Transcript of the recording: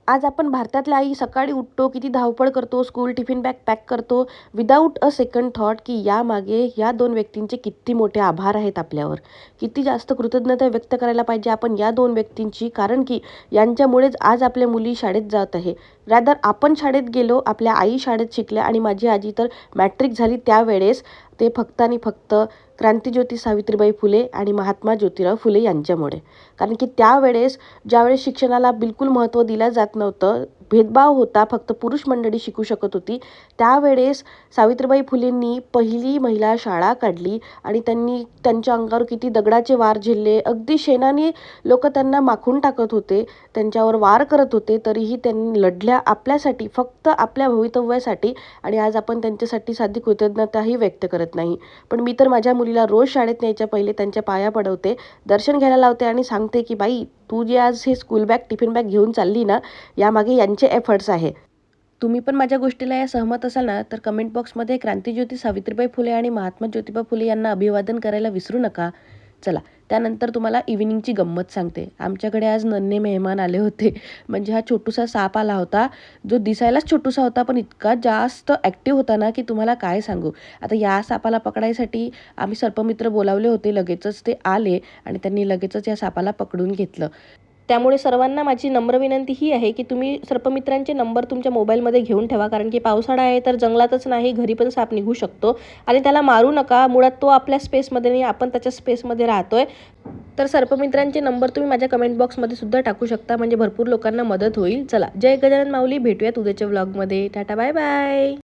आज आपण भारतातल्या आई सकाळी उठतो, किती धावपळ करतो, स्कूल टिफिन बॅग पॅक करतो, विदाऊट अ सेकंड थॉट की यामागे या 2 व्यक्तींचे किती मोठे आभार आहेत आपल्यावर. किती जास्त कृतज्ञता व्यक्त करायला पाहिजे आपण या 2 व्यक्तींची, कारण की यांच्यामुळेच आज आपल्या मुली शाळेत जात आहे. रादर आपण शाळेत गेलो, आपल्या आई शाळेत शिकल्या आणि माझी आजी तर मॅट्रिक झाली त्यावेळेस ते फक्त आणि फक्त क्रांतिज्योती सावित्रीबाई फुले आणि महात्मा ज्योतिराव फुले यांच्यामुळे. कारण की त्यावेळेस ज्यावेळेस शिक्षणाला बिलकुल महत्त्व दिलं जात नव्हतं, भेदभाव होता, फक्त पुरुष मंडळी शिकू शकत होती, त्यावेळेस सावित्रीबाई फुलेंनी पहिली महिला शाळा काढली आणि त्यांनी त्यांच्या अंगावर किती दगडाचे वार झेलले. अगदी शेणाने लोक त्यांना माखून टाकत होते, त्यांच्यावर वार करत होते, तरीही त्यांनी लढल्या आपल्यासाठी, फक्त आपल्या भवितव्यासाठी. आणि आज आपण त्यांच्यासाठी साधी कृतज्ञताही व्यक्त करत नाही. पण मी तर माझ्या मुलीला रोज शाळेत न्यायच्या पहिले त्यांच्या पाया पडवते, दर्शन घ्यायला लावते आणि सांगते की बाई, तू जे आज हे स्कूल बॅग टिफिन बॅग घेऊन चालली ना, यामागे यांचे एफर्ट्स आहे. तुम्ही पण माझ्या गोष्टीला या सहमत असाल ना, तर कमेंट बॉक्समध्ये क्रांतिज्योती सावित्रीबाई फुले आणि महात्मा ज्योतिबा फुले यांना अभिवादन करायला विसरू नका. चला, त्यानंतर तुम्हाला इव्हिनिंगची गंमत सांगते. आमच्याकडे आज नन्हे मेहमान आले होते. म्हणजे हा छोटूसा साप आला होता, जो दिसायलाच छोटूसा होता, पण इतका जास्त ॲक्टिव्ह होता ना, की तुम्हाला काय सांगू. आता या सापाला पकडायसाठी आम्ही सर्पमित्र बोलावले होते. लगेचच ते आले आणि त्यांनी लगेचच या सापाला पकडून घेतलं. त्यामुळे सर्वांना माझी नम्र विनंती ही आहे की तुम्ही सर्पमित्रांचे नंबर तुमच्या मोबाईलमध्ये घेऊन ठेवा, कारण की पावसाळा आहे, तर जंगलातच नाही, घरी पण साप निघू शकतो. आणि त्याला मारू नका. मुळात तो आपल्या स्पेसमध्ये नाही, आपण त्याच्या स्पेसमध्ये राहतोय. तर सर्पमित्रांचे नंबर तुम्ही माझ्या कमेंट बॉक्समध्ये सुद्धा टाकू शकता, म्हणजे भरपूर लोकांना मदत होईल. चला, जय गजानन माऊली. भेटूयात उद्याच्या व्लॉगमध्ये. Tata, bye bye.